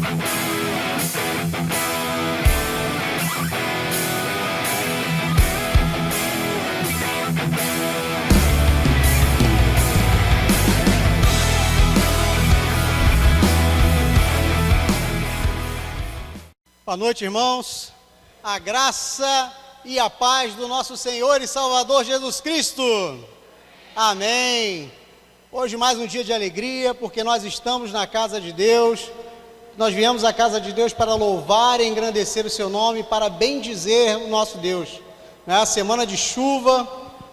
Boa noite, irmãos. A graça e a paz do nosso Senhor e Salvador Jesus Cristo. Amém. Hoje mais um dia de alegria, porque nós estamos na casa de Deus. Nós viemos à casa de Deus para louvar e engrandecer o seu nome, para bendizer o nosso Deus. É uma semana de chuva,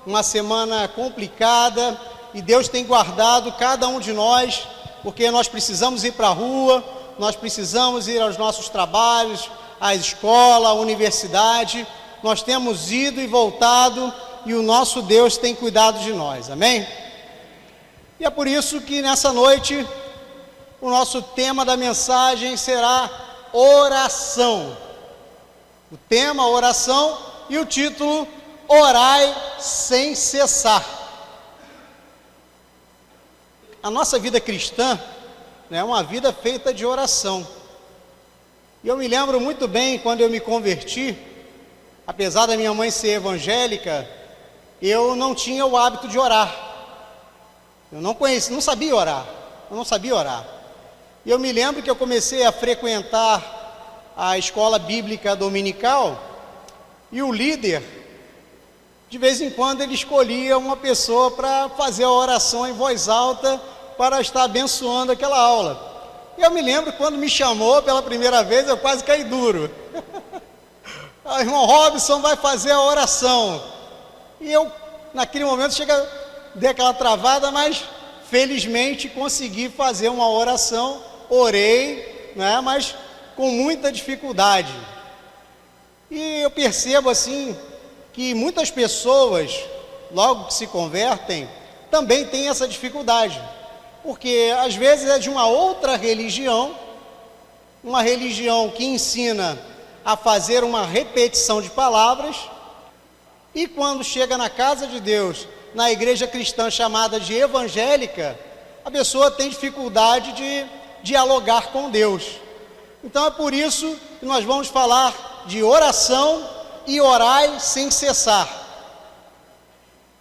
uma semana complicada, e Deus tem guardado cada um de nós, porque nós precisamos ir para a rua, nós precisamos ir aos nossos trabalhos, à escola, à universidade. Nós temos ido e voltado, e o nosso Deus tem cuidado de nós, amém? E é por isso que nessa noite o nosso tema da mensagem será oração. O tema, oração, e o título, Orai sem cessar. A nossa vida cristã é uma vida feita de oração. E eu me lembro muito bem quando eu me converti, apesar da minha mãe ser evangélica, eu não tinha o hábito de orar. Eu não sabia orar. E eu me lembro que eu comecei a frequentar a escola bíblica dominical, e o líder, de vez em quando, ele escolhia uma pessoa para fazer a oração em voz alta, para estar abençoando aquela aula. E eu me lembro quando me chamou pela primeira vez, eu quase caí duro. O irmão Robson vai fazer a oração. E eu, naquele momento, dei aquela travada, mas felizmente consegui fazer uma oração, orei, mas com muita dificuldade. E eu percebo assim, que muitas pessoas, logo que se convertem, também têm essa dificuldade. Porque às vezes é de uma outra religião, uma religião que ensina a fazer uma repetição de palavras, e quando chega na casa de Deus, na igreja cristã chamada de evangélica, a pessoa tem dificuldade de dialogar com Deus. Então é por isso que nós vamos falar de oração e orai sem cessar.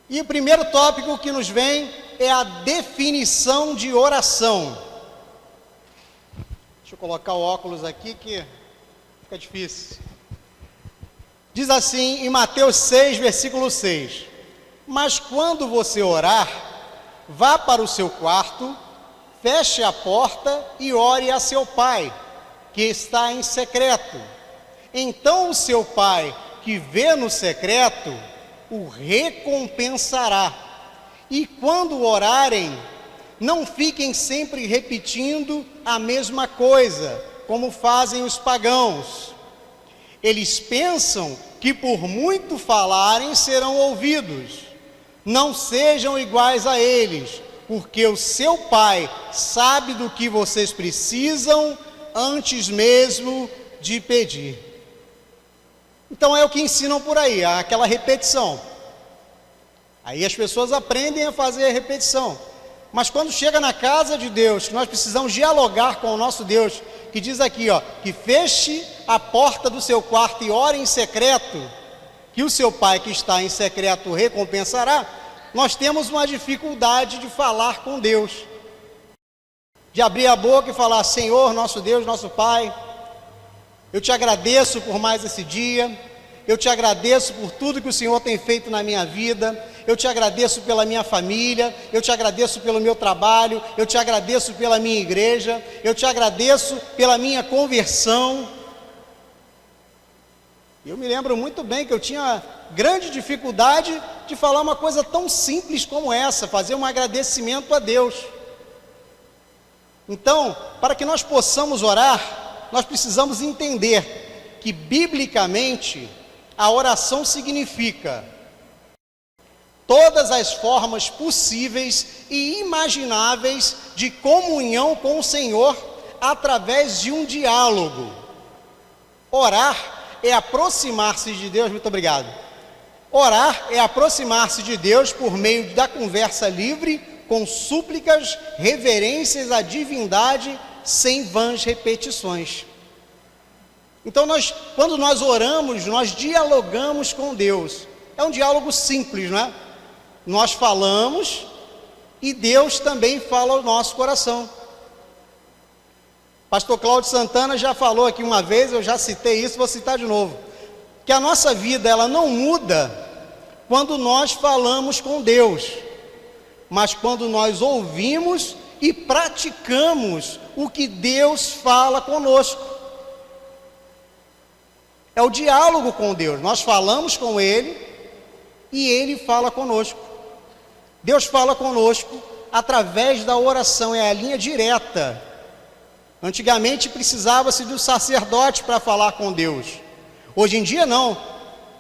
E o primeiro tópico que nos vem é a definição de oração. Deixa eu colocar o óculos aqui que fica difícil. Diz assim em Mateus 6, versículo 6: Mas quando você orar, vá para o seu quarto, feche a porta e ore a seu pai, que está em secreto. Então o seu pai, que vê no secreto, o recompensará. E quando orarem, não fiquem sempre repetindo a mesma coisa, como fazem os pagãos. Eles pensam que por muito falarem serão ouvidos. Não sejam iguais a eles, porque o seu Pai sabe do que vocês precisam antes mesmo de pedir. Então é o que ensinam por aí, aquela repetição. Aí as pessoas aprendem a fazer a repetição. Mas quando chega na casa de Deus, que nós precisamos dialogar com o nosso Deus, que diz aqui, que feche a porta do seu quarto e ore em secreto, que o seu Pai que está em secreto recompensará, nós temos uma dificuldade de falar com Deus. De abrir a boca e falar: Senhor, nosso Deus, nosso Pai, eu te agradeço por mais esse dia, eu te agradeço por tudo que o Senhor tem feito na minha vida, eu te agradeço pela minha família, eu te agradeço pelo meu trabalho, eu te agradeço pela minha igreja, eu te agradeço pela minha conversão. Eu me lembro muito bem que eu tinha grande dificuldade de falar uma coisa tão simples como essa, fazer um agradecimento a Deus. Então, para que nós possamos orar, nós precisamos entender que, biblicamente, a oração significa todas as formas possíveis e imagináveis de comunhão com o Senhor através de um diálogo. Orar é aproximar-se de Deus, muito obrigado. Orar é aproximar-se de Deus por meio da conversa livre, com súplicas, reverências à divindade, sem vãs repetições. Então, quando nós oramos, nós dialogamos com Deus. É um diálogo simples, não é? Nós falamos e Deus também fala ao nosso coração. Pastor Cláudio Santana já falou aqui uma vez, eu já citei isso, vou citar de novo, que a nossa vida ela não muda quando nós falamos com Deus, mas quando nós ouvimos e praticamos o que Deus fala conosco. É o diálogo com Deus, nós falamos com Ele e Ele fala conosco. Deus fala conosco através da oração, é a linha direta. Antigamente precisava-se de um sacerdote para falar com Deus. Hoje em dia não,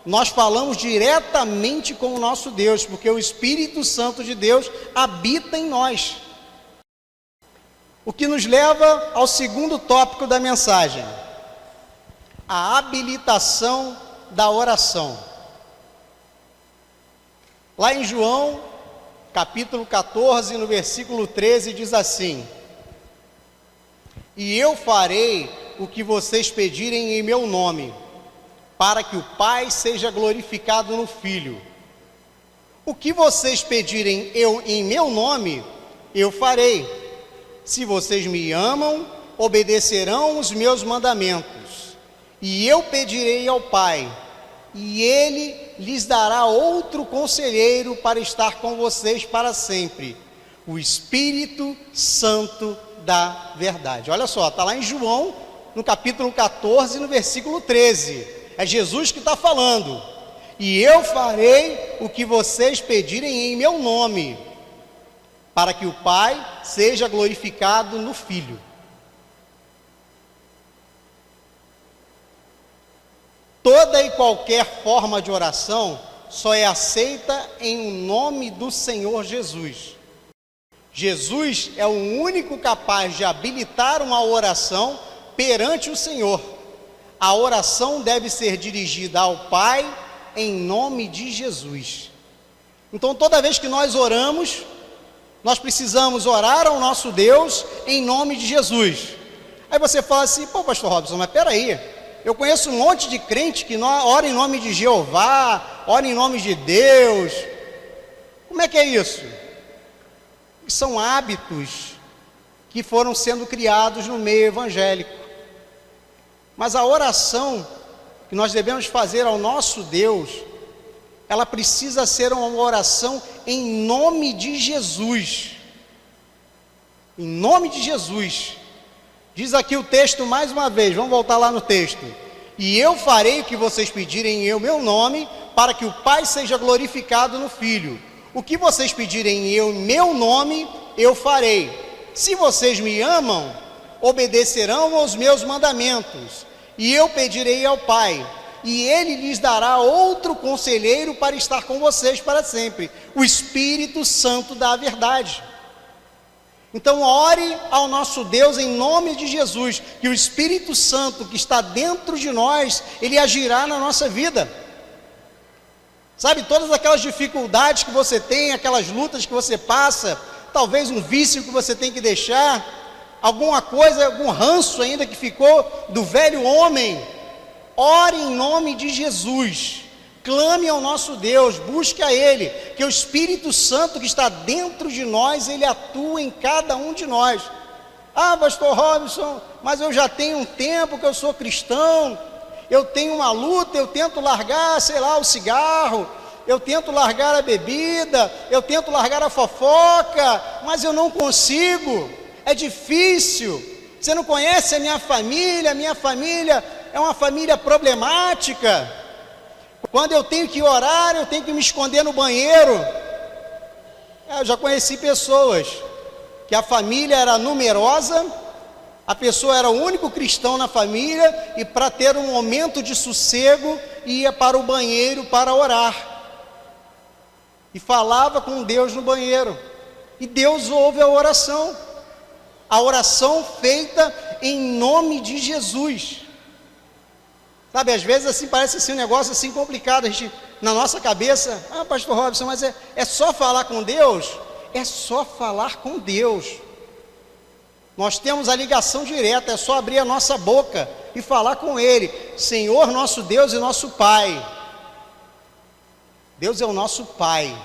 nós falamos diretamente com o nosso Deus, porque o Espírito Santo de Deus habita em nós. O que nos leva ao segundo tópico da mensagem, a habilitação da oração. Lá em João, capítulo 14, no versículo 13, diz assim: e eu farei o que vocês pedirem em meu nome, para que o Pai seja glorificado no Filho. O que vocês pedirem em meu nome, eu farei. Se vocês me amam, obedecerão os meus mandamentos. E eu pedirei ao Pai, e Ele lhes dará outro conselheiro para estar com vocês para sempre, o Espírito Santo da verdade. Olha só, está lá em João, no capítulo 14, no versículo 13. É Jesus que está falando. E eu farei o que vocês pedirem em meu nome, para que o Pai seja glorificado no Filho. Toda e qualquer forma de oração só é aceita em nome do Senhor Jesus. Jesus é o único capaz de habilitar uma oração perante o Senhor. A oração deve ser dirigida ao Pai em nome de Jesus. Então, toda vez que nós oramos, nós precisamos orar ao nosso Deus em nome de Jesus. Aí você fala assim: pô, pastor Robson, mas peraí, eu conheço um monte de crente que ora em nome de Jeová, ora em nome de Deus. Como é que é isso? São hábitos que foram sendo criados no meio evangélico. Mas a oração que nós devemos fazer ao nosso Deus, ela precisa ser uma oração em nome de Jesus. Em nome de Jesus. Diz aqui o texto mais uma vez, vamos voltar lá no texto. E eu farei o que vocês pedirem em meu nome, para que o Pai seja glorificado no Filho. O que vocês pedirem em meu nome, eu farei. Se vocês me amam, obedecerão aos meus mandamentos. E eu pedirei ao Pai, e Ele lhes dará outro conselheiro para estar com vocês para sempre, o Espírito Santo da verdade. Então ore ao nosso Deus em nome de Jesus, que o Espírito Santo que está dentro de nós, Ele agirá na nossa vida. Sabe, todas aquelas dificuldades que você tem, aquelas lutas que você passa, talvez um vício que você tem que deixar, alguma coisa, algum ranço ainda que ficou do velho homem, ore em nome de Jesus, clame ao nosso Deus, busque a Ele, que o Espírito Santo que está dentro de nós, Ele atua em cada um de nós. Ah, pastor Robson, mas eu já tenho um tempo que eu sou cristão, eu tenho uma luta, eu tento largar, sei lá, o cigarro, eu tento largar a bebida, eu tento largar a fofoca, mas eu não consigo, é difícil. Você não conhece a minha família é uma família problemática. Quando eu tenho que orar, eu tenho que me esconder no banheiro. Eu já conheci pessoas que a família era numerosa, a pessoa era o único cristão na família, e para ter um momento de sossego, ia para o banheiro para orar. E falava com Deus no banheiro. E Deus ouve a oração feita em nome de Jesus. Sabe, às vezes assim parece assim, um negócio assim complicado, a gente, na nossa cabeça, ah, pastor Robson, mas é só falar com Deus? É só falar com Deus. Nós temos a ligação direta, é só abrir a nossa boca e falar com Ele. Senhor, nosso Deus e nosso Pai. Deus é o nosso Pai.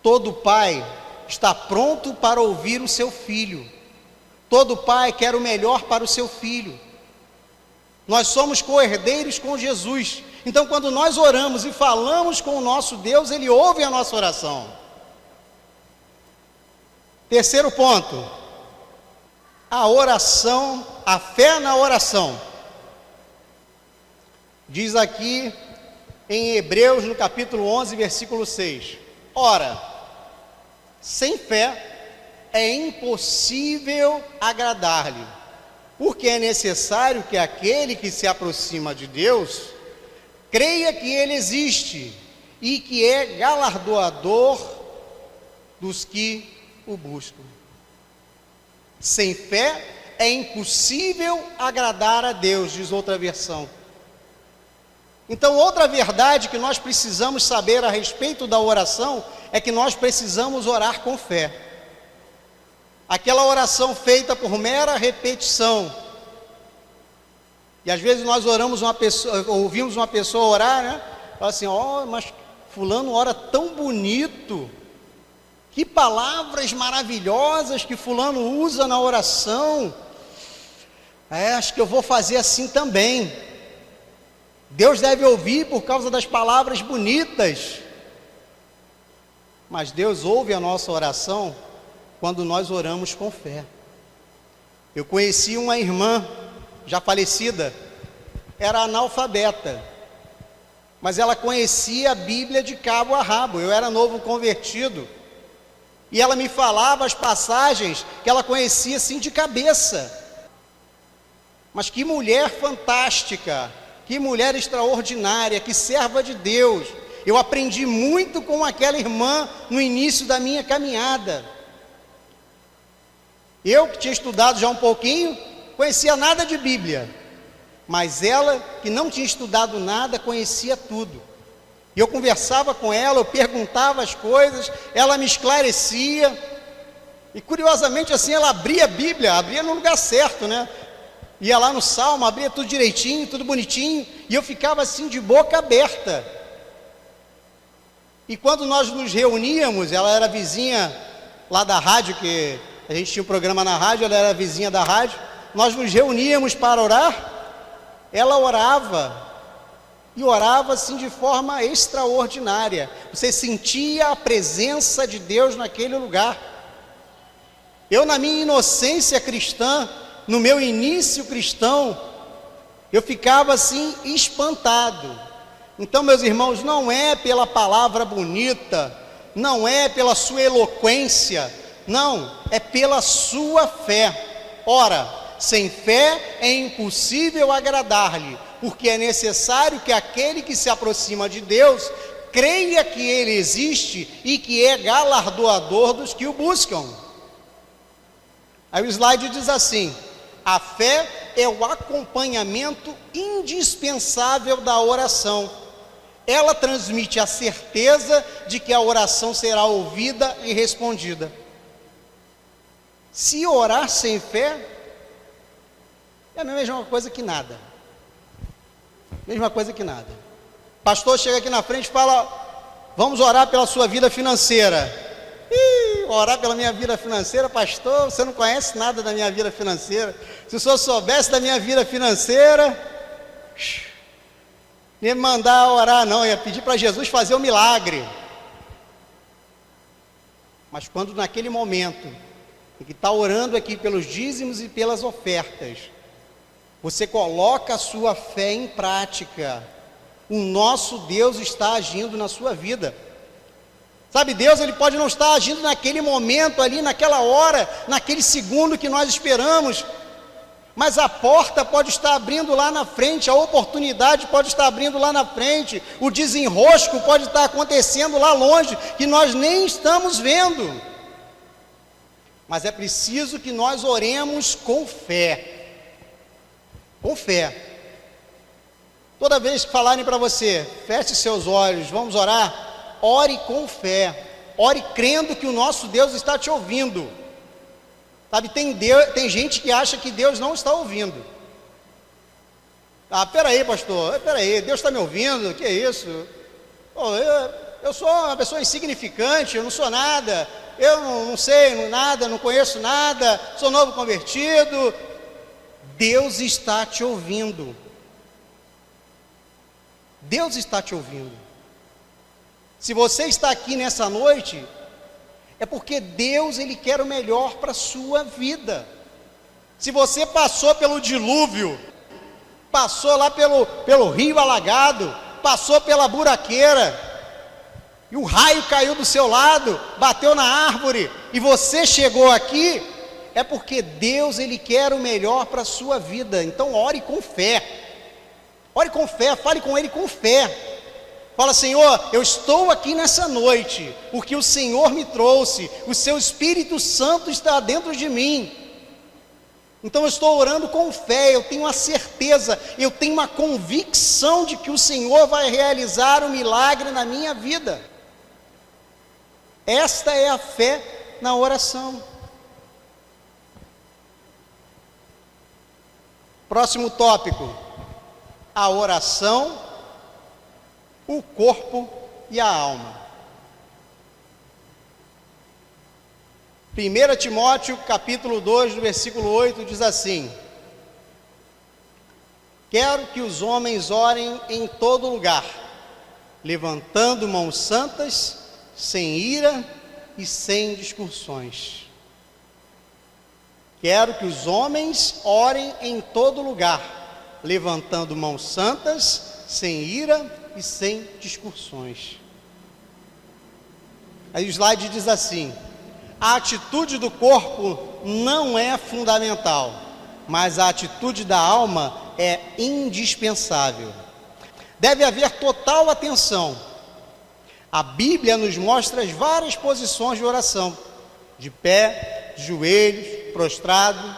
Todo pai está pronto para ouvir o seu filho. Todo pai quer o melhor para o seu filho. Nós somos co-herdeiros com Jesus. Então, quando nós oramos e falamos com o nosso Deus, Ele ouve a nossa oração. Terceiro ponto, a oração, a fé na oração. Diz aqui em Hebreus, no capítulo 11, versículo 6. Ora, sem fé é impossível agradar-lhe, porque é necessário que aquele que se aproxima de Deus creia que Ele existe e que é galardoador dos que o buscam. Sem fé é impossível agradar a Deus, diz outra versão. Então, outra verdade que nós precisamos saber a respeito da oração é que nós precisamos orar com fé. Aquela oração feita por mera repetição. E às vezes nós ouvimos uma pessoa orar, né? Fala assim, mas fulano ora tão bonito. Que palavras maravilhosas que fulano usa na oração. Acho que eu vou fazer assim também. Deus deve ouvir por causa das palavras bonitas. Mas Deus ouve a nossa oração quando nós oramos com fé. Eu conheci uma irmã, já falecida, era analfabeta, mas ela conhecia a Bíblia de cabo a rabo. Eu era novo convertido, e ela me falava as passagens que ela conhecia assim de cabeça. Mas que mulher fantástica, que mulher extraordinária, que serva de Deus. Eu aprendi muito com aquela irmã no início da minha caminhada. Eu, que tinha estudado já um pouquinho, conhecia nada de Bíblia, mas ela, que não tinha estudado nada, conhecia tudo. E eu conversava com ela, eu perguntava as coisas, ela me esclarecia, e curiosamente assim, ela abria a Bíblia, abria no lugar certo, né? Ia lá no Salmo, abria tudo direitinho, tudo bonitinho, e eu ficava assim de boca aberta. E quando nós nos reuníamos, ela era vizinha lá da rádio, que a gente tinha um programa na rádio, ela era vizinha da rádio, nós nos reuníamos para orar, ela orava, e orava assim de forma extraordinária. Você sentia a presença de Deus naquele lugar. Eu, na minha inocência cristã, no meu início cristão, eu ficava assim espantado. Então, meus irmãos, não é pela palavra bonita, não é pela sua eloquência, não, é pela sua fé. Ora, sem fé é impossível agradar-lhe, porque é necessário que aquele que se aproxima de Deus creia que Ele existe e que é galardoador dos que o buscam. Aí o slide diz assim: a fé é o acompanhamento indispensável da oração. Ela transmite a certeza de que a oração será ouvida e respondida. Se orar sem fé, é a mesma coisa que nada. Mesma coisa que nada. Pastor chega aqui na frente e fala: vamos orar pela sua vida financeira. Orar pela minha vida financeira? Pastor, você não conhece nada da minha vida financeira. Se o senhor soubesse da minha vida financeira, não ia me mandar orar não, ia pedir para Jesus fazer um milagre. Mas quando naquele momento em que está orando aqui pelos dízimos e pelas ofertas, você coloca a sua fé em prática, o nosso Deus está agindo na sua vida. Sabe, Deus, Ele pode não estar agindo naquele momento ali, naquela hora, naquele segundo que nós esperamos, mas a porta pode estar abrindo lá na frente, a oportunidade pode estar abrindo lá na frente, o desenrosco pode estar acontecendo lá longe, que nós nem estamos vendo. Mas é preciso que nós oremos com fé. Com fé. Toda vez que falarem para você, feche seus olhos, vamos orar, ore com fé, ore crendo que o nosso Deus está te ouvindo. Sabe, tem gente que acha que Deus não está ouvindo. Ah, peraí, pastor, peraí, Deus está me ouvindo? Que é isso? Pô, eu sou uma pessoa insignificante, eu não sou nada, eu não sei nada, não conheço nada, sou novo convertido. Deus está te ouvindo. Deus está te ouvindo. Se você está aqui nessa noite, é porque Deus, Ele quer o melhor para a sua vida. Se você passou pelo dilúvio, passou lá pelo rio alagado, passou pela buraqueira, e o raio caiu do seu lado, bateu na árvore, e você chegou aqui, é porque Deus, Ele quer o melhor para a sua vida. Então ore com fé, fale com Ele com fé. Fala: Senhor, eu estou aqui nessa noite, porque o Senhor me trouxe, o seu Espírito Santo está dentro de mim. Então eu estou orando com fé, eu tenho a certeza, eu tenho uma convicção de que o Senhor vai realizar um milagre na minha vida. Esta é a fé na oração. Próximo tópico: a oração, o corpo e a alma. 1 Timóteo capítulo 2, versículo 8 diz assim: quero que os homens orem em todo lugar, levantando mãos santas, sem ira e sem discussões. Quero que os homens orem em todo lugar, levantando mãos santas, sem ira e sem discussões. Aí o slide diz assim: a atitude do corpo não é fundamental, mas a atitude da alma é indispensável. Deve haver total atenção. A Bíblia nos mostra as várias posições de oração: de pé, de joelhos, prostrado,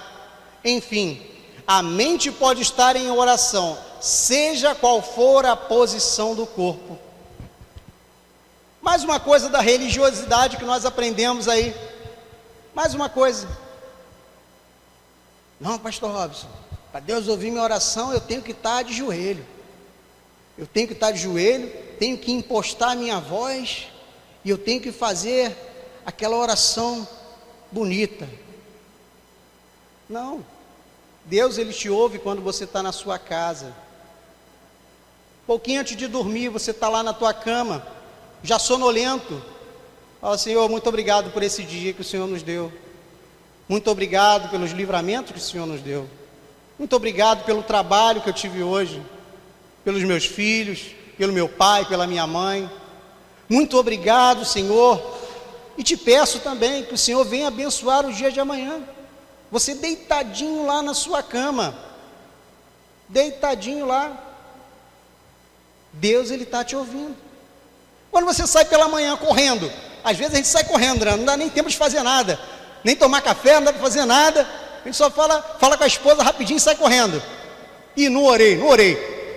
enfim, a mente pode estar em oração, seja qual for a posição do corpo. Mais uma coisa da religiosidade que nós aprendemos aí. Mais uma coisa: não, pastor Robson, para Deus ouvir minha oração, eu tenho que estar de joelho. Eu tenho que estar de joelho, tenho que impostar a minha voz, e eu tenho que fazer aquela oração bonita. Não, Deus, Ele te ouve quando você está na sua casa. Pouquinho antes de dormir, você está lá na tua cama, já sonolento. Fala: Senhor, muito obrigado por esse dia que o Senhor nos deu. Muito obrigado pelos livramentos que o Senhor nos deu. Muito obrigado pelo trabalho que eu tive hoje, pelos meus filhos, pelo meu pai, pela minha mãe. Muito obrigado, Senhor. E te peço também que o Senhor venha abençoar o dia de amanhã. Você deitadinho lá na sua cama, deitadinho lá, Deus, Ele está te ouvindo. Quando você sai pela manhã correndo, às vezes a gente sai correndo, né? Não dá nem tempo de fazer nada, nem tomar café, não dá para fazer nada, a gente só fala com a esposa rapidinho e sai correndo. E não orei.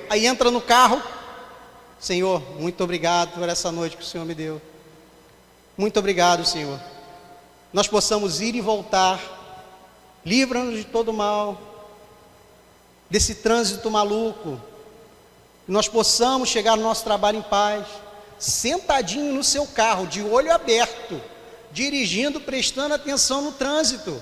Aí entra no carro: Senhor, muito obrigado por essa noite que o Senhor me deu. Muito obrigado, Senhor. Nós possamos ir e voltar, livra-nos de todo mal, desse trânsito maluco, que nós possamos chegar no nosso trabalho em paz, sentadinho no seu carro, de olho aberto, dirigindo, prestando atenção no trânsito.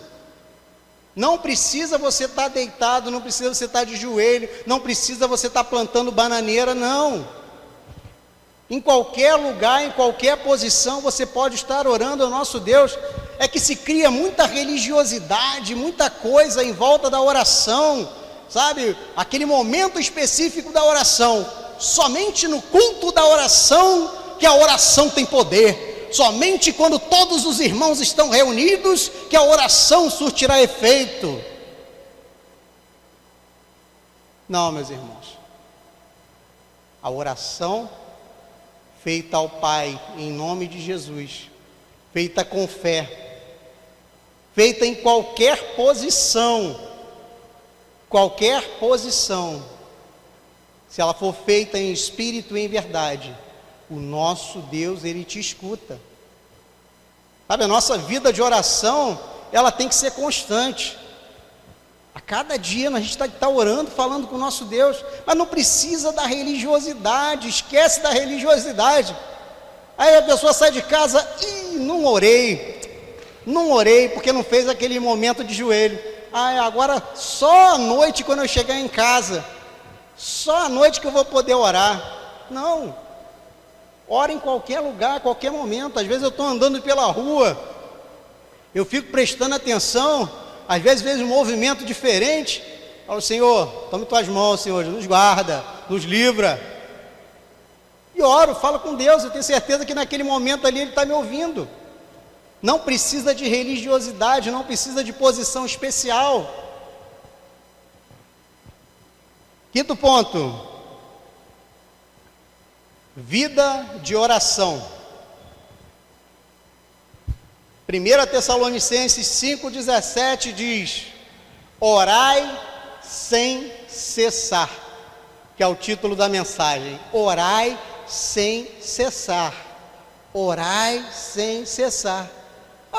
Não precisa você estar deitado, não precisa você estar de joelho, não precisa você estar plantando bananeira, não. Em qualquer lugar, em qualquer posição, você pode estar orando ao nosso Deus. É que se cria muita religiosidade, muita coisa em volta da oração, sabe? Aquele momento específico da oração, somente no culto da oração que a oração tem poder, somente quando todos os irmãos estão reunidos que a oração surtirá efeito. Não, meus irmãos, a oração feita ao Pai em nome de Jesus, feita com fé, feita em qualquer posição, se ela for feita em espírito e em verdade, o nosso Deus, Ele te escuta. Sabe, a nossa vida de oração ela tem que ser constante. A cada dia a gente está orando, falando com o nosso Deus, mas não precisa da religiosidade, esquece da religiosidade. Aí a pessoa sai de casa, não orei porque não fez aquele momento de joelho. Agora só à noite quando eu chegar em casa, só à noite que eu vou poder orar. Não, ora em qualquer lugar, a qualquer momento. Às vezes eu estou andando pela rua, eu fico prestando atenção, às vezes vejo um movimento diferente, falo, Senhor, tome tuas mãos, Senhor, nos guarda, nos livra. E oro, falo com Deus, eu tenho certeza que naquele momento ali Ele está me ouvindo. Não precisa de religiosidade, não precisa de posição especial. Quinto ponto, vida de oração. 1 Tessalonicenses 5,17 diz, orai sem cessar, que é o título da mensagem, orai sem cessar, orai sem cessar.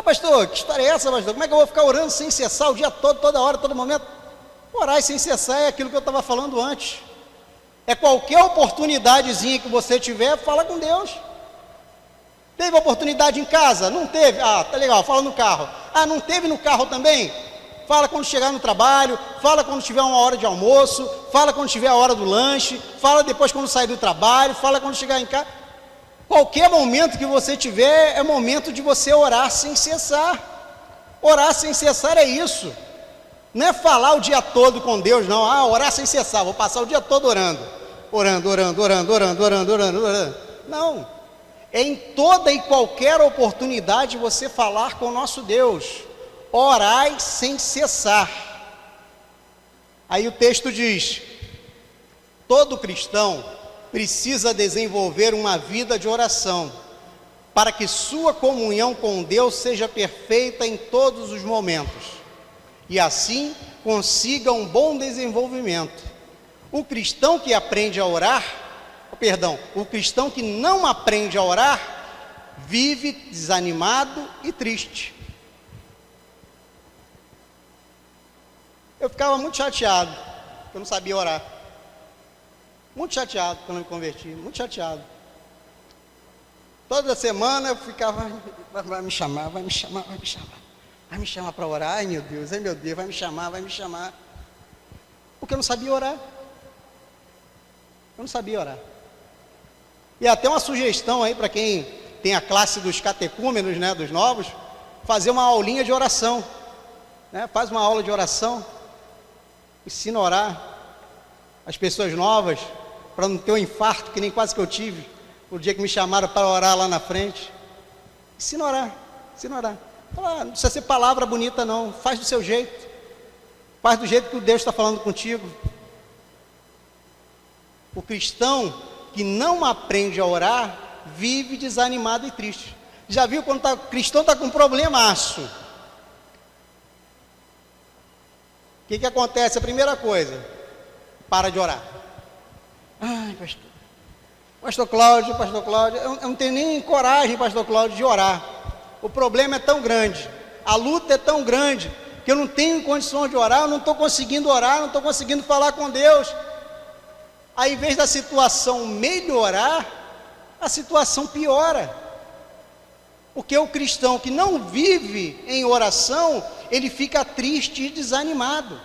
Pastor, que história é essa, pastor? Como é que eu vou ficar orando sem cessar o dia todo, toda hora, todo momento? Orar sem cessar é aquilo que eu estava falando antes, é qualquer oportunidadezinha que você tiver, fala com Deus. Teve oportunidade em casa? Não teve? Tá legal, fala no carro. Não teve no carro também? Fala quando chegar no trabalho, fala quando tiver uma hora de almoço, fala quando tiver a hora do lanche, fala depois quando sair do trabalho, fala quando chegar em casa. Qualquer momento que você tiver, é momento de você orar sem cessar. Orar sem cessar é isso. Não é falar o dia todo com Deus, não. Orar sem cessar, vou passar o dia todo orando. Orando. Não. É em toda e qualquer oportunidade você falar com o nosso Deus. Orai sem cessar. Aí o texto diz, todo cristão precisa desenvolver uma vida de oração, para que sua comunhão com Deus seja perfeita em todos os momentos, e assim consiga um bom desenvolvimento. O cristão que aprende a orar, o cristão que não aprende a orar, vive desanimado e triste. Eu ficava muito chateado, porque eu não sabia orar. Muito chateado quando eu me converti, muito chateado. Toda semana eu ficava, vai me chamar para orar, ai meu Deus, vai me chamar. Porque eu não sabia orar. Eu não sabia orar. E até uma sugestão aí para quem tem a classe dos catecúmenos, né, dos novos, fazer uma aulinha de oração, né? Faz uma aula de oração, ensina a orar as pessoas novas, para não ter um infarto, que nem quase que eu tive, o dia que me chamaram para orar lá na frente. Ensina a orar. Não precisa ser palavra bonita não, faz do seu jeito, faz do jeito que o Deus está falando contigo. O cristão que não aprende a orar, vive desanimado e triste. Já viu quando o cristão está com um problemaço? O que acontece? A primeira coisa, para de orar. Pastor Cláudio, eu não tenho nem coragem, pastor Cláudio, de orar. O problema é tão grande, a luta é tão grande, que eu não tenho condições de orar, eu não estou conseguindo orar, não estou conseguindo falar com Deus. Aí, em vez da situação melhorar, a situação piora. Porque o cristão que não vive em oração, ele fica triste e desanimado.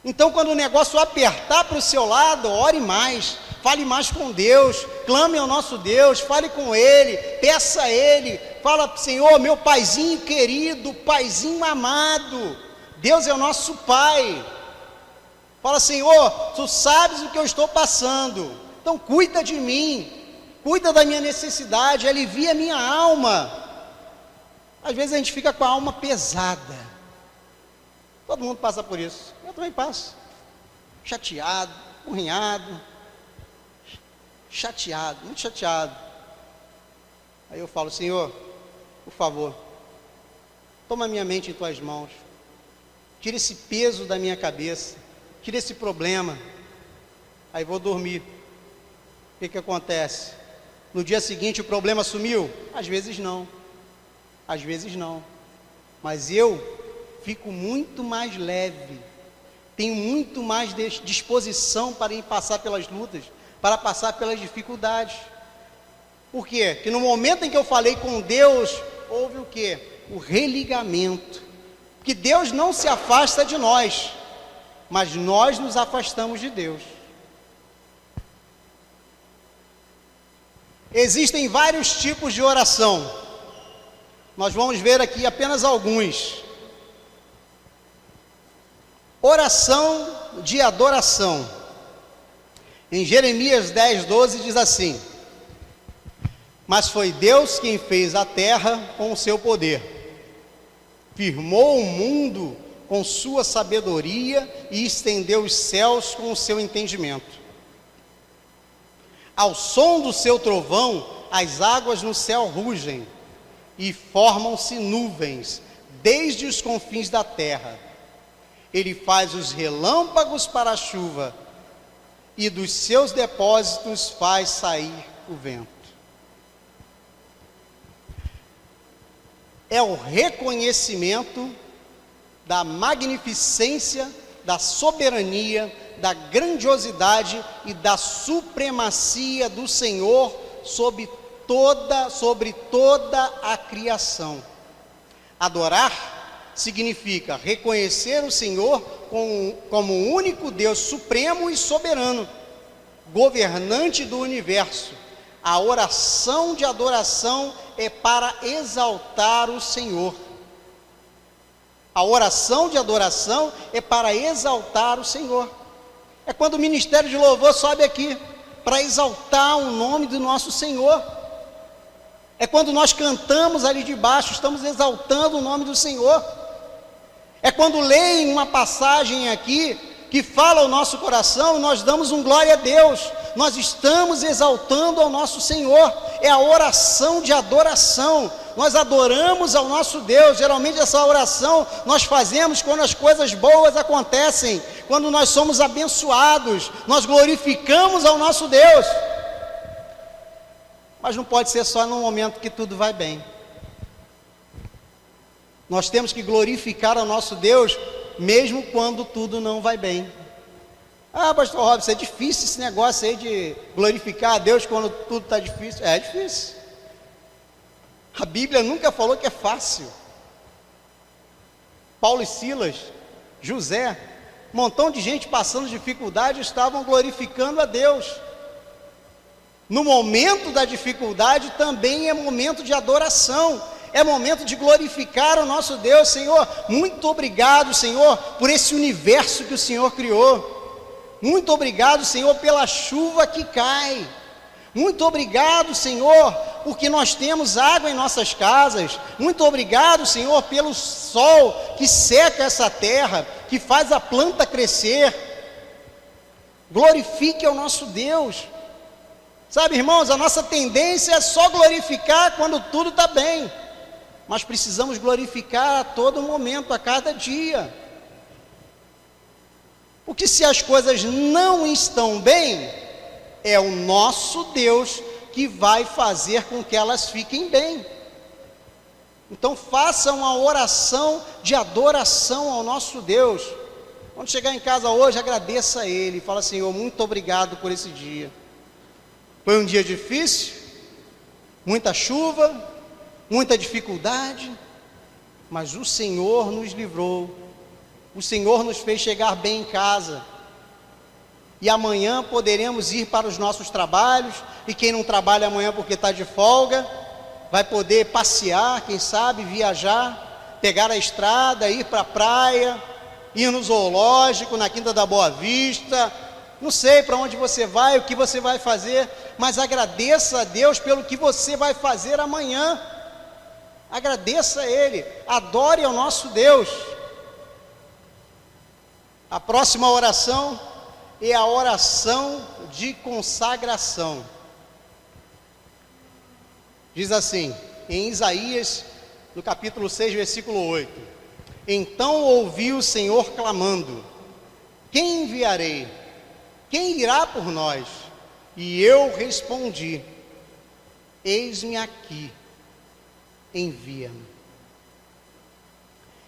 Então, quando o negócio apertar para o seu lado, ore mais, fale mais com Deus, clame ao nosso Deus, fale com Ele, peça a Ele, fala, Senhor, meu paizinho querido, paizinho amado, Deus é o nosso Pai. Fala, Senhor, Tu sabes o que eu estou passando, então cuida de mim, cuida da minha necessidade, alivia a minha alma. Às vezes a gente fica com a alma pesada, todo mundo passa por isso, eu também passo, chateado, apurrinhado, muito chateado. Aí eu falo, Senhor, por favor, toma minha mente em Tuas mãos, tira esse peso da minha cabeça, tira esse problema. Aí vou dormir. O que acontece? No dia seguinte o problema sumiu? Às vezes não. mas eu fico muito mais leve, tenho muito mais disposição para ir passar pelas lutas, para passar pelas dificuldades. Por quê? Porque no momento em que eu falei com Deus, houve o quê? O religamento. Porque Deus não se afasta de nós, mas nós nos afastamos de Deus. Existem vários tipos de oração. Nós vamos ver aqui apenas alguns. Oração de adoração. Em Jeremias 10:12 diz assim: mas foi Deus quem fez a terra com o seu poder, firmou o mundo com sua sabedoria e estendeu os céus com o seu entendimento. Ao som do seu trovão, as águas no céu rugem e formam-se nuvens desde os confins da terra. Ele faz os relâmpagos para a chuva e dos seus depósitos faz sair o vento. É o reconhecimento da magnificência, da soberania, da grandiosidade e da supremacia do Senhor sobre toda a criação. Adorar significa reconhecer o Senhor como o único Deus supremo e soberano, governante do universo. A oração de adoração é para exaltar o Senhor. A oração de adoração é para exaltar o Senhor. É quando o ministério de louvor sobe aqui, para exaltar o nome do nosso Senhor. É quando nós cantamos ali de baixo, estamos exaltando o nome do Senhor. É quando leem uma passagem aqui, que fala ao nosso coração, e nós damos um glória a Deus. Nós estamos exaltando ao nosso Senhor. É a oração de adoração. Nós adoramos ao nosso Deus. Geralmente essa oração nós fazemos quando as coisas boas acontecem, quando nós somos abençoados, nós glorificamos ao nosso Deus. Mas não pode ser só no momento que tudo vai bem. Nós temos que glorificar ao nosso Deus mesmo quando tudo não vai bem. Ah, pastor Robson, é difícil esse negócio aí de glorificar a Deus quando tudo está difícil. É difícil. A Bíblia nunca falou que é fácil. Paulo e Silas, José, um montão de gente passando dificuldade, estavam glorificando a Deus. No momento da dificuldade também é momento de adoração, é momento de glorificar o nosso Deus. Senhor, muito obrigado, Senhor, por esse universo que o Senhor criou. Muito obrigado, Senhor, pela chuva que cai. Muito obrigado, Senhor, porque nós temos água em nossas casas. Muito obrigado, Senhor, pelo sol que seca essa terra, que faz a planta crescer. Glorifique ao nosso Deus. Sabe, irmãos, a nossa tendência é só glorificar quando tudo está bem. Mas precisamos glorificar a todo momento, a cada dia. Porque se as coisas não estão bem, é o nosso Deus que vai fazer com que elas fiquem bem. Então faça uma oração de adoração ao nosso Deus. Quando chegar em casa hoje, agradeça a Ele. Fala: Senhor, muito obrigado por esse dia. Foi um dia difícil, muita chuva, muita dificuldade, mas o Senhor nos livrou. O Senhor nos fez chegar bem em casa. E amanhã poderemos ir para os nossos trabalhos. E quem não trabalha amanhã porque está de folga, vai poder passear, quem sabe, viajar, pegar a estrada, ir para a praia, ir no zoológico, na Quinta da Boa Vista. Não sei para onde você vai, o que você vai fazer, mas agradeça a Deus pelo que você vai fazer amanhã. Agradeça a Ele, adore ao nosso Deus. A próxima oração é a oração de consagração. Diz assim, em Isaías, no capítulo 6, versículo 8: então ouvi o Senhor clamando: quem enviarei? Quem irá por nós? E eu respondi: eis-me aqui, envia-me.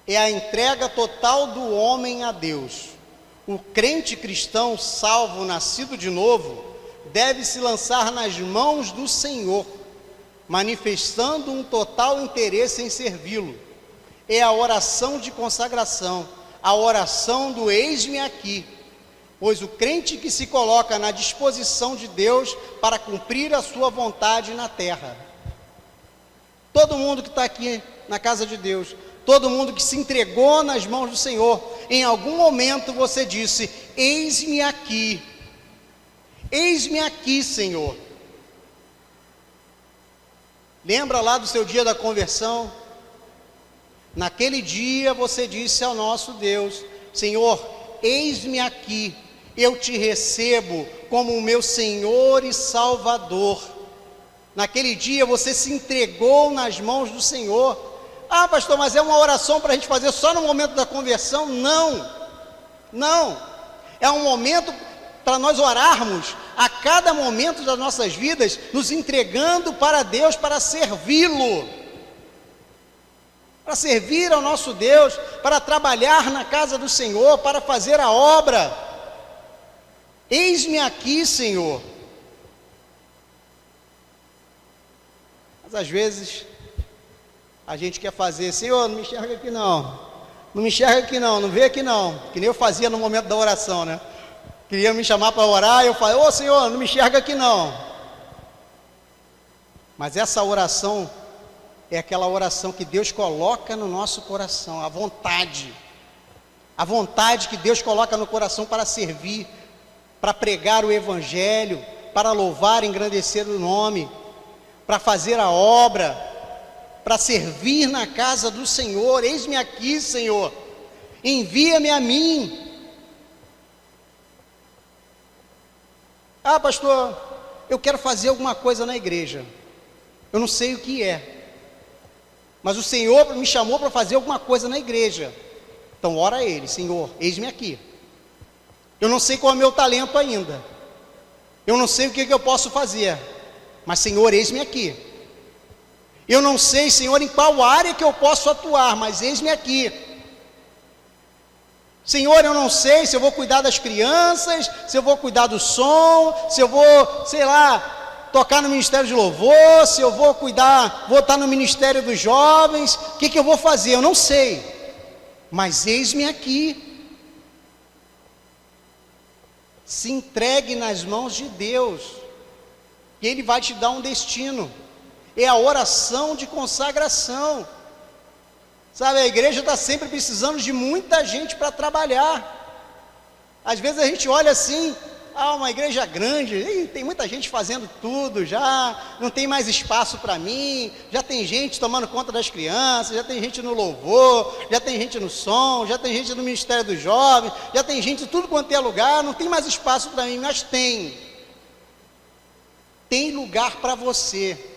é a entrega total do homem a Deus. O crente cristão, salvo, nascido de novo, deve se lançar nas mãos do Senhor, manifestando um total interesse em servi-lo. É a oração de consagração, a oração do eis-me aqui, pois o crente que se coloca na disposição de Deus para cumprir a sua vontade na terra. Todo mundo que está aqui na casa de Deus, todo mundo que se entregou nas mãos do Senhor, em algum momento você disse: eis-me aqui, Senhor. Lembra lá do seu dia da conversão? Naquele dia você disse ao nosso Deus: Senhor, eis-me aqui, eu te recebo como o meu Senhor e Salvador. Naquele dia você se entregou nas mãos do Senhor. Ah, pastor, mas é uma oração para a gente fazer só no momento da conversão? Não, é um momento para nós orarmos a cada momento das nossas vidas, nos entregando para Deus, para servi-lo, para servir ao nosso Deus, para trabalhar na casa do Senhor, para fazer a obra. Eis-me aqui, Senhor. Mas às vezes a gente quer fazer: Senhor, não me enxerga aqui não, não me enxerga aqui não, não vê aqui não, que nem eu fazia no momento da oração, né? Queria me chamar para orar, eu falei: ô Senhor, não me enxerga aqui não. Mas essa oração é aquela oração que Deus coloca no nosso coração, a vontade que Deus coloca no coração para servir, para pregar o Evangelho, para louvar e engrandecer o nome, para fazer a obra, para servir na casa do Senhor. Eis-me aqui, Senhor, envia-me a mim. Ah, pastor, eu quero fazer alguma coisa na igreja, eu não sei o que é, mas o Senhor me chamou para fazer alguma coisa na igreja. Então ora a Ele: Senhor, eis-me aqui. Eu não sei qual é o meu talento ainda, eu não sei o que eu posso fazer, mas Senhor, eis-me aqui. Eu não sei, Senhor, em qual área que eu posso atuar, mas eis-me aqui. Senhor, eu não sei se eu vou cuidar das crianças, se eu vou cuidar do som, se eu vou, sei lá, tocar no ministério de louvor, se eu vou cuidar, vou estar no ministério dos jovens, o que eu vou fazer? Eu não sei, mas eis-me aqui. Se entregue nas mãos de Deus, e Ele vai te dar um destino. É a oração de consagração. Sabe, a igreja está sempre precisando de muita gente para trabalhar. Às vezes a gente olha assim: uma igreja grande, tem muita gente fazendo tudo já, não tem mais espaço para mim, já tem gente tomando conta das crianças, já tem gente no louvor, já tem gente no som, já tem gente no ministério dos jovens, já tem gente em tudo quanto é lugar, não tem mais espaço para mim. Mas tem lugar para você.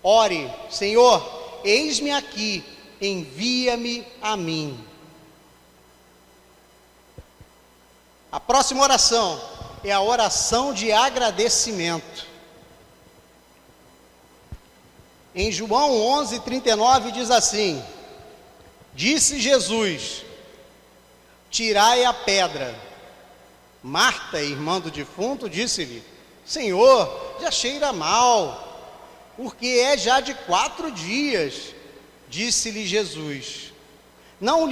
Ore: Senhor, eis-me aqui, envia-me a mim. A próxima oração é a oração de agradecimento. Em João 11:39 diz assim: disse Jesus: tirai a pedra. Marta, irmã do defunto, disse-lhe: Senhor, já cheira mal, porque é já de 4 dias. Disse-lhe Jesus: não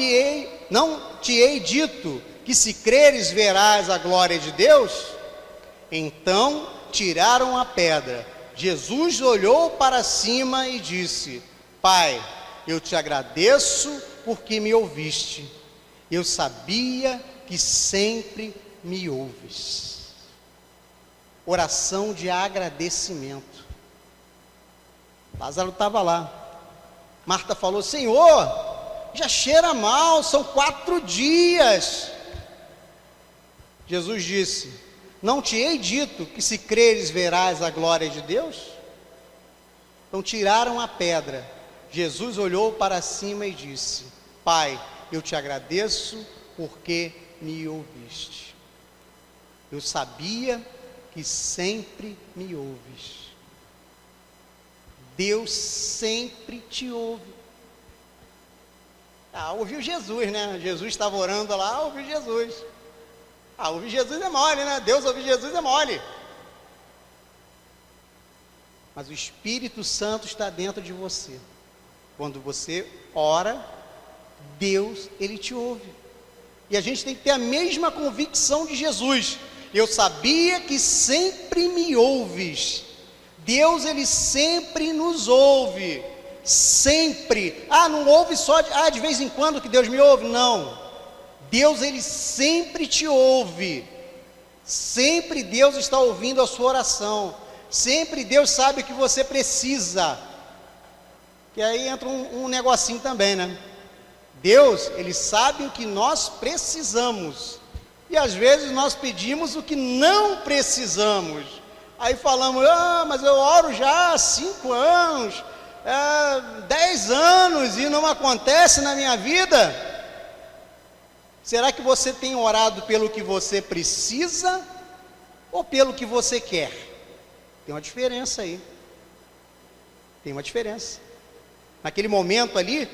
te hei dito que se creres verás a glória de Deus? Então tiraram a pedra. Jesus olhou para cima e disse: Pai, eu te agradeço porque me ouviste. Eu sabia que sempre me ouves. Oração de agradecimento. Lázaro estava lá. Marta falou: Senhor, já cheira mal, são 4 dias. Jesus disse: não te hei dito que se creres verás a glória de Deus? Então tiraram a pedra. Jesus olhou para cima e disse: Pai, eu te agradeço porque me ouviste. Eu sabia que sempre me ouves. Deus sempre te ouve. Ouviu Jesus, né? Jesus estava orando lá, ouviu Jesus. Ouvir Jesus é mole, né? Deus ouvir Jesus é mole. Mas o Espírito Santo está dentro de você. Quando você ora, Deus, Ele te ouve. E a gente tem que ter a mesma convicção de Jesus. Eu sabia que sempre me ouves. Deus, Ele sempre nos ouve. Sempre. Não ouve só de vez em quando que Deus me ouve. Não. Deus, Ele sempre te ouve. Sempre Deus está ouvindo a sua oração. Sempre Deus sabe o que você precisa. Que aí entra um negocinho também, né? Deus, Ele sabe o que nós precisamos. E às vezes nós pedimos o que não precisamos. Aí falamos, mas eu oro já há 5 anos, 10 anos e não acontece na minha vida. Será que você tem orado pelo que você precisa ou pelo que você quer? Tem uma diferença aí. Tem uma diferença. Naquele momento ali,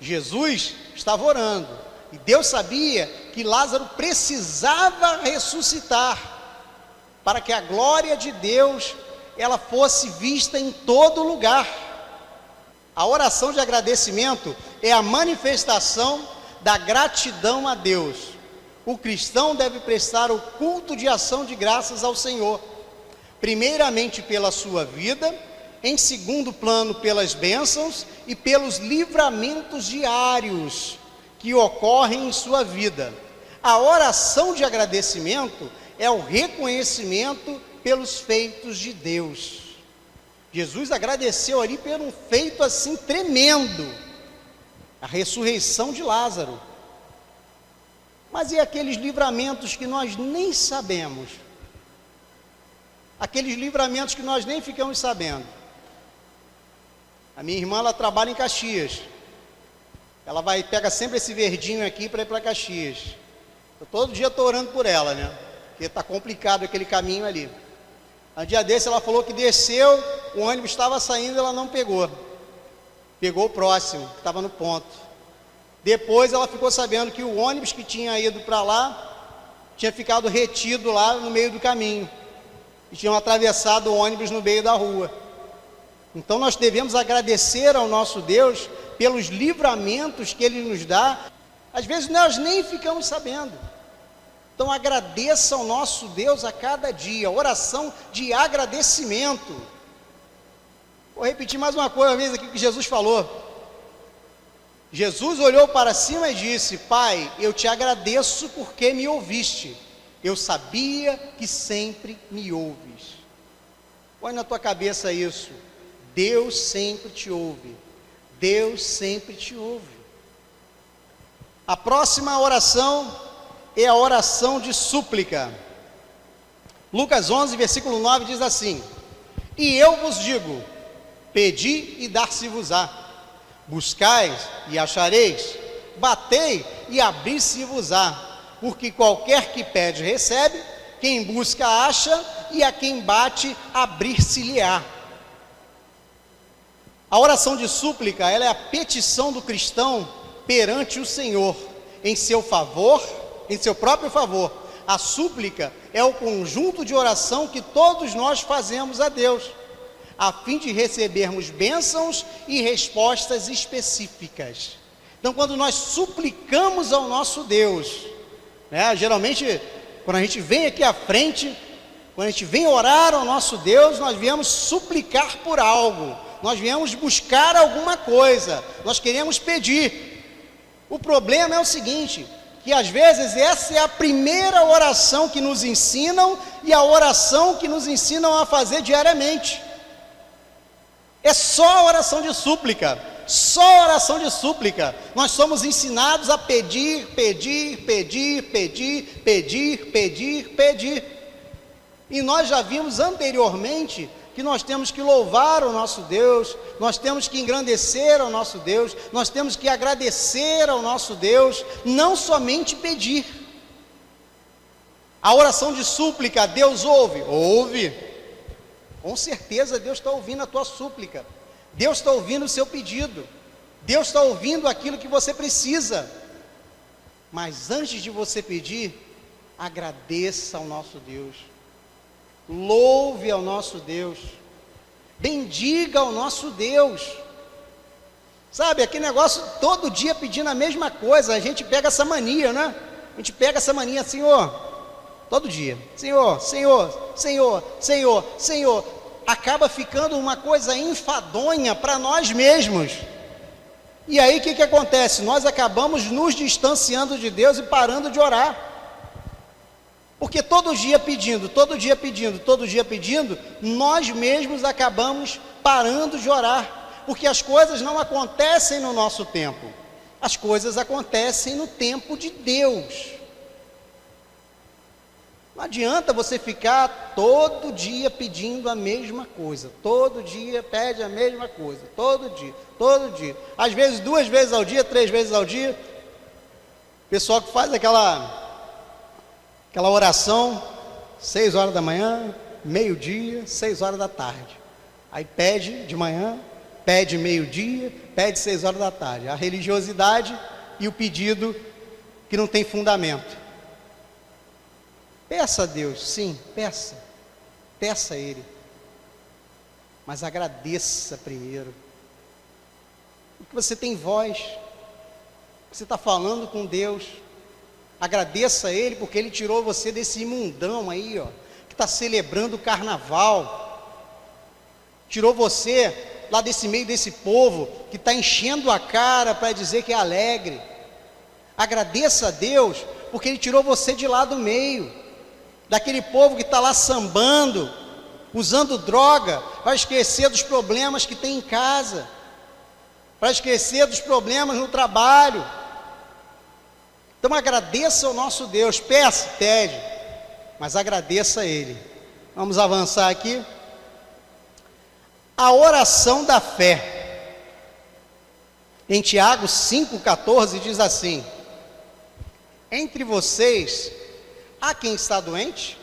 Jesus estava orando. E Deus sabia que Lázaro precisava ressuscitar. Para que a glória de Deus, ela fosse vista em todo lugar. A oração de agradecimento é a manifestação da gratidão a Deus. O cristão deve prestar o culto de ação de graças ao Senhor. Primeiramente pela sua vida, em segundo plano pelas bênçãos e pelos livramentos diários que ocorrem em sua vida. A oração de agradecimento é o reconhecimento pelos feitos de Deus. Jesus agradeceu ali por um feito assim tremendo, a ressurreição de Lázaro. Mas e aqueles livramentos que nós nem sabemos? Aqueles livramentos que nós nem ficamos sabendo. A minha irmã, ela trabalha em Caxias. Ela pega sempre esse verdinho aqui para ir para Caxias. Todo dia estou orando por ela, né? Porque está complicado aquele caminho ali. Um dia desse ela falou que desceu, o ônibus estava saindo, ela não pegou. Pegou o próximo, que estava no ponto. Depois ela ficou sabendo que o ônibus que tinha ido para lá, tinha ficado retido lá no meio do caminho. E tinham atravessado o ônibus no meio da rua. Então nós devemos agradecer ao nosso Deus pelos livramentos que Ele nos dá. Às vezes nós nem ficamos sabendo. Então agradeça ao nosso Deus a cada dia, oração de agradecimento. Vou repetir mais uma vez aqui que Jesus falou. Jesus olhou para cima e disse: Pai, eu te agradeço porque me ouviste. Eu sabia que sempre me ouves. Põe na tua cabeça isso. Deus sempre te ouve. Deus sempre te ouve. A próxima oração é a oração de súplica. Lucas 11, versículo 9 diz assim: E eu vos digo, pedi e dar-se-vos-á, buscai e achareis, batei e abrir-se-vos-á, porque qualquer que pede recebe, quem busca acha, e a quem bate abrir-se-lhe-á. A oração de súplica, ela é a petição do cristão perante o Senhor, em seu favor, em seu próprio favor. A súplica é o conjunto de oração que todos nós fazemos a Deus, a fim de recebermos bênçãos e respostas específicas. Então, quando nós suplicamos ao nosso Deus, geralmente, quando a gente vem aqui à frente, quando a gente vem orar ao nosso Deus, nós viemos suplicar por algo, nós viemos buscar alguma coisa, nós queremos pedir. O problema é o seguinte, que às vezes essa é a primeira oração que nos ensinam e a oração que nos ensinam a fazer diariamente. É só a oração de súplica, só a oração de súplica. Nós somos ensinados a pedir, pedir, pedir, pedir, pedir, pedir, pedir. E nós já vimos anteriormente que nós temos que louvar o nosso Deus, nós temos que engrandecer ao nosso Deus, nós temos que agradecer ao nosso Deus, não somente pedir. A oração de súplica, Deus ouve? Ouve. Com certeza Deus está ouvindo a tua súplica, Deus está ouvindo o seu pedido, Deus está ouvindo aquilo que você precisa. Mas antes de você pedir, agradeça ao nosso Deus. Louve ao nosso Deus. Bendiga ao nosso Deus. Sabe, aquele negócio todo dia pedindo a mesma coisa, a gente pega essa mania, né? A gente pega essa mania, Senhor, todo dia, Senhor, Senhor, Senhor, Senhor, Senhor. Acaba ficando uma coisa enfadonha para nós mesmos. E aí o que acontece? Nós acabamos nos distanciando de Deus e parando de orar. Porque todo dia pedindo, todo dia pedindo, todo dia pedindo, nós mesmos acabamos parando de orar. Porque as coisas não acontecem no nosso tempo, as coisas acontecem no tempo de Deus. Não adianta você ficar todo dia pedindo a mesma coisa, todo dia pede a mesma coisa, todo dia, às vezes 2 vezes ao dia, 3 vezes ao dia. Pessoal que faz aquela oração, 6 horas da manhã, meio-dia, 6 horas da tarde, aí pede de manhã, pede meio-dia, pede 6 horas da tarde. A religiosidade e o pedido que não tem fundamento. Peça a Deus, sim, peça a Ele, mas agradeça primeiro, porque você tem voz, você está falando com Deus. Agradeça a Ele, porque Ele tirou você desse imundão aí, ó, que está celebrando o carnaval, tirou você lá desse meio desse povo que está enchendo a cara para dizer que é alegre. Agradeça a Deus, porque Ele tirou você de lá do meio, daquele povo que está lá sambando, usando droga, para esquecer dos problemas que tem em casa, para esquecer dos problemas no trabalho. Então agradeça ao nosso Deus, peça, pede, mas agradeça a Ele. Vamos avançar aqui. A oração da fé. Em Tiago 5,14 diz assim: entre vocês há quem está doente?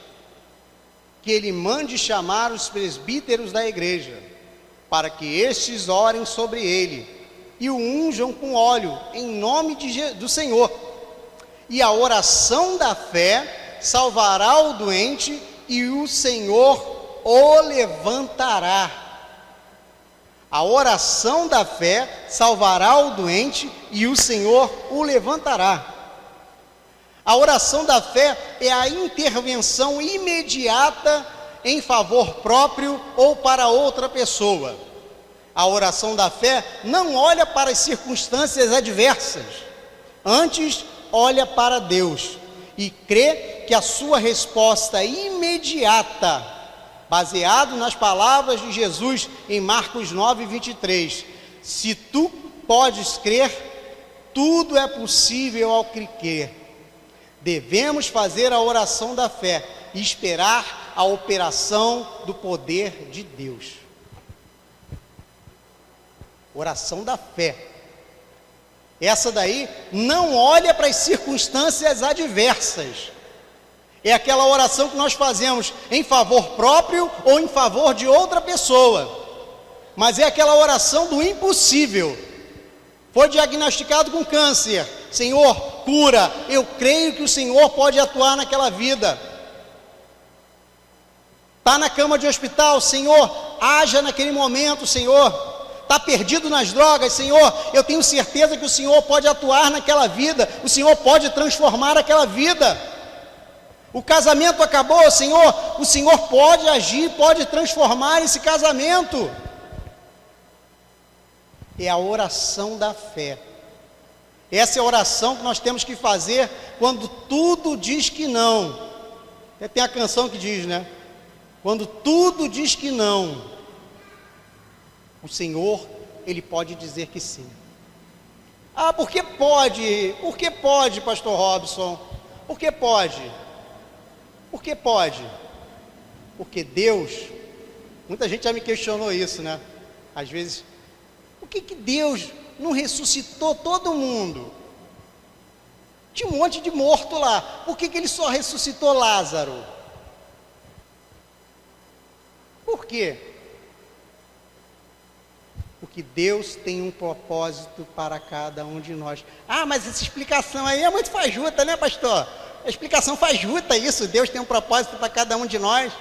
Que ele mande chamar os presbíteros da igreja, para que estes orem sobre ele, e o unjam com óleo, em nome do Senhor. E a oração da fé salvará o doente, e o Senhor o levantará. A oração da fé salvará o doente, e o Senhor o levantará. A oração da fé é a intervenção imediata em favor próprio ou para outra pessoa. A oração da fé não olha para as circunstâncias adversas, antes olha para Deus e crê que a sua resposta imediata, baseado nas palavras de Jesus em Marcos 9:23, se tu podes crer, tudo é possível ao que crer. Devemos fazer a oração da fé e esperar a operação do poder de Deus. Oração da fé. Essa daí não olha para as circunstâncias adversas. É aquela oração que nós fazemos em favor próprio ou em favor de outra pessoa. Mas é aquela oração do impossível. Foi diagnosticado com câncer. Senhor, cura. Eu creio que o Senhor pode atuar naquela vida. Está na cama de hospital. Senhor, haja naquele momento, Senhor. Está perdido nas drogas, Senhor, eu tenho certeza que o Senhor pode atuar naquela vida, o Senhor pode transformar aquela vida. O casamento acabou, Senhor, o Senhor pode agir, pode transformar esse casamento. É a oração da fé. Essa é a oração que nós temos que fazer quando tudo diz que não. Tem a canção que diz, né? Quando tudo diz que não, o Senhor, Ele pode dizer que sim. Ah, por que pode? Por que pode, pastor Robson? Por que pode? Por que pode? Porque Deus, muita gente já me questionou isso, né? Às vezes, por que Deus não ressuscitou todo mundo? Tinha um monte de morto lá, por que Ele só ressuscitou Lázaro? Por quê? que Deus tem um propósito para cada um de nós. Ah, mas essa explicação aí é muito fajuta, né, pastor? A explicação fajuta isso, Deus tem um propósito para cada um de nós.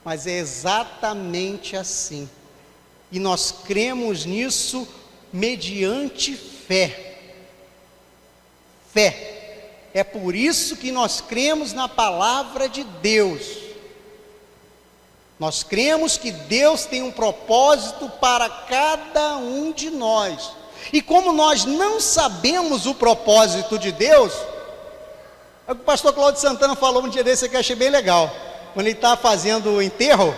Mas é exatamente assim. E nós cremos nisso mediante fé. Fé. É por isso que nós cremos na palavra de Deus. Nós cremos que Deus tem um propósito para cada um de nós. E como nós não sabemos o propósito de Deus, o pastor Cláudio Santana falou um dia desse que eu achei bem legal. Quando ele está fazendo o enterro,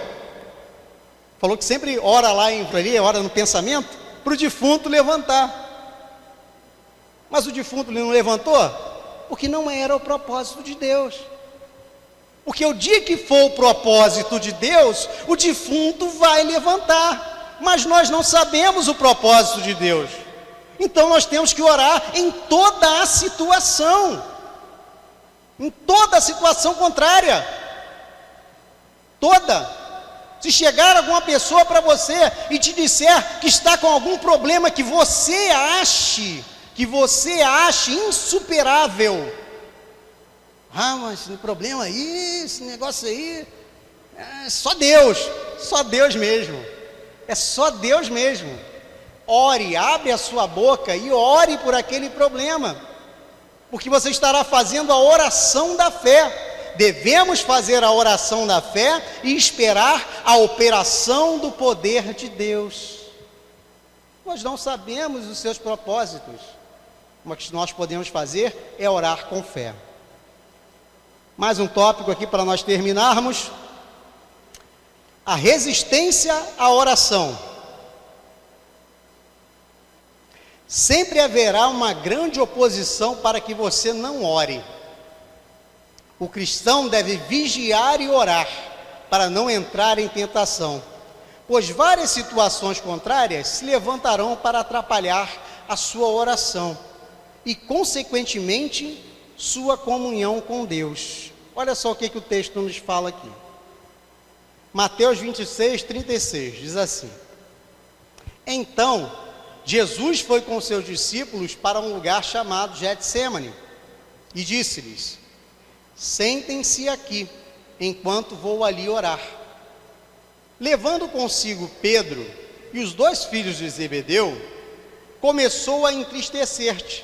falou que sempre ora lá, ora no pensamento, para o defunto levantar. Mas o defunto não levantou? Porque não era o propósito de Deus. Porque o dia que for o propósito de Deus, o defunto vai levantar. Mas nós não sabemos o propósito de Deus. Então nós temos que orar em toda a situação. Em toda a situação contrária. Toda. Se chegar alguma pessoa para você e te disser que está com algum problema que você ache insuperável. Ah, mas esse problema aí, esse negócio aí, é só Deus mesmo. É só Deus mesmo. Ore, abre a sua boca e ore por aquele problema, porque você estará fazendo a oração da fé. Devemos fazer a oração da fé e esperar a operação do poder de Deus. Nós não sabemos os seus propósitos, mas o que nós podemos fazer é orar com fé. Mais um tópico aqui para nós terminarmos: a resistência à oração. Sempre haverá uma grande oposição para que você não ore. O cristão deve vigiar e orar para não entrar em tentação, pois várias situações contrárias se levantarão para atrapalhar a sua oração e, consequentemente, sua comunhão com Deus. Olha só o que o texto nos fala aqui. Mateus 26, 36, diz assim: Então, Jesus foi com seus discípulos para um lugar chamado Getsêmani e disse-lhes: Sentem-se aqui, enquanto vou ali orar. Levando consigo Pedro e os 2 filhos de Zebedeu, começou a entristecer-se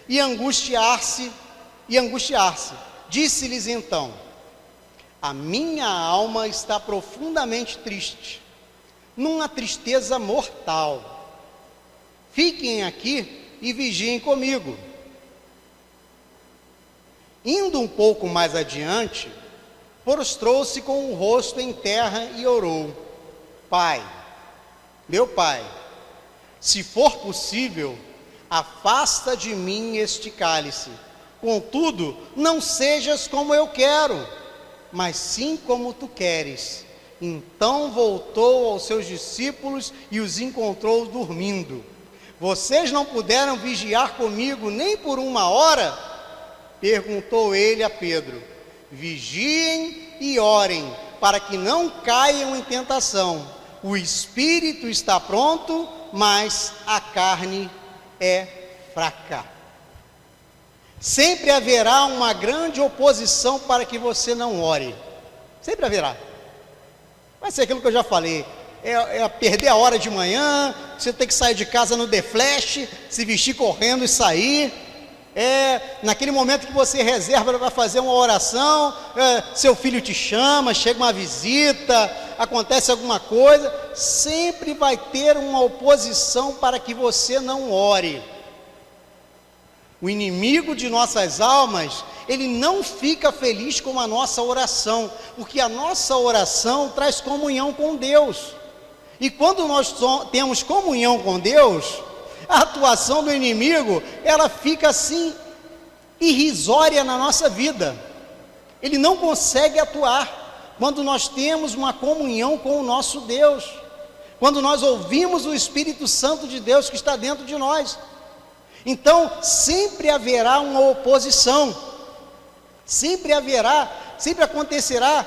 e angustiar-se. Disse-lhes então: A minha alma está profundamente triste, numa tristeza mortal. Fiquem aqui e vigiem comigo. Indo um pouco mais adiante, prostrou-se com o rosto em terra e orou: Pai, meu Pai, se for possível, afasta de mim este cálice. Contudo, não sejas como eu quero, mas sim como tu queres. Então voltou aos seus discípulos e os encontrou dormindo. Vocês não puderam vigiar comigo nem por 1 hora? Perguntou ele a Pedro. Vigiem e orem, para que não caiam em tentação. O espírito está pronto, mas a carne é fraca. Sempre haverá uma grande oposição para que você não ore. Sempre haverá. Vai ser aquilo que eu já falei. É perder a hora de manhã, você tem que sair de casa no The Flash, se vestir correndo e sair. Naquele momento que você reserva para fazer uma oração, seu filho te chama, chega uma visita, acontece alguma coisa, sempre vai ter uma oposição para que você não ore. O inimigo de nossas almas, ele não fica feliz com a nossa oração, porque a nossa oração traz comunhão com Deus. E quando nós temos comunhão com Deus, a atuação do inimigo, ela fica assim, irrisória na nossa vida. Ele não consegue atuar quando nós temos uma comunhão com o nosso Deus, quando nós ouvimos o Espírito Santo de Deus que está dentro de nós. Então, sempre haverá uma oposição, sempre acontecerá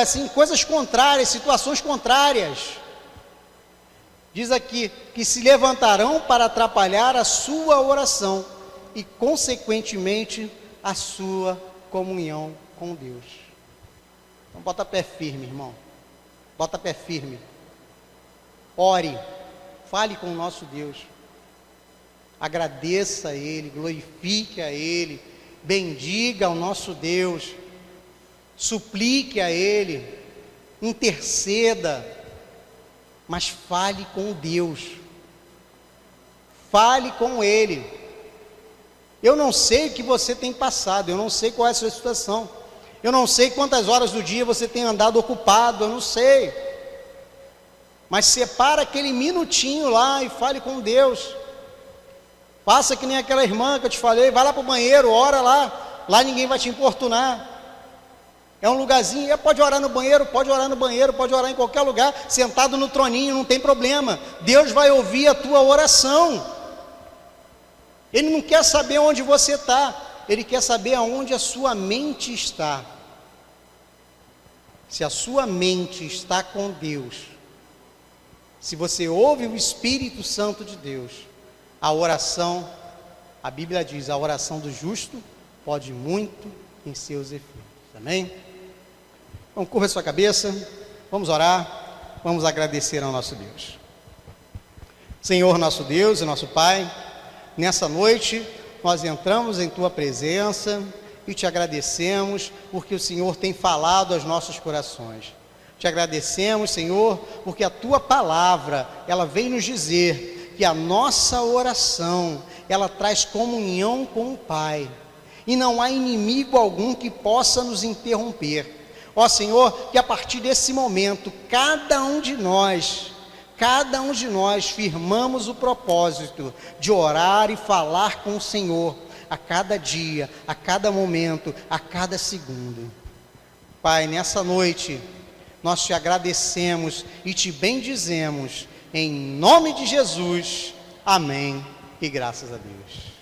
assim, coisas contrárias, situações contrárias. Diz aqui que se levantarão para atrapalhar a sua oração e, consequentemente, a sua comunhão com Deus. Então, bota pé firme, irmão. Bota pé firme. Ore. Fale com o nosso Deus. Agradeça a Ele, glorifique a Ele, bendiga ao nosso Deus, suplique a Ele, interceda, mas fale com Deus. Fale com Ele. Eu não sei o que você tem passado, eu não sei qual é a sua situação, eu não sei quantas horas do dia você tem andado ocupado, eu não sei. Mas separa aquele minutinho lá e fale com Deus. Faça que nem aquela irmã que eu te falei, vai lá para o banheiro, ora lá, lá ninguém vai te importunar. É um lugarzinho, pode orar no banheiro, pode orar no banheiro, pode orar em qualquer lugar, sentado no troninho, não tem problema. Deus vai ouvir a tua oração. Ele não quer saber onde você está, Ele quer saber aonde a sua mente está. Se a sua mente está com Deus, se você ouve o Espírito Santo de Deus, a oração, a Bíblia diz, a oração do justo pode muito em seus efeitos. Amém? Então, curva a sua cabeça, vamos orar, vamos agradecer ao nosso Deus. Senhor, nosso Deus e nosso Pai, nessa noite nós entramos em Tua presença e te agradecemos porque o Senhor tem falado aos nossos corações. Te agradecemos, Senhor, porque a Tua palavra, ela vem nos dizer que a nossa oração, ela traz comunhão com o Pai, e não há inimigo algum que possa nos interromper. Ó Senhor, que a partir desse momento, cada um de nós firmamos o propósito de orar e falar com o Senhor, a cada dia, a cada momento, a cada segundo. Pai, nessa noite, nós te agradecemos e te bendizemos, em nome de Jesus, amém, e graças a Deus.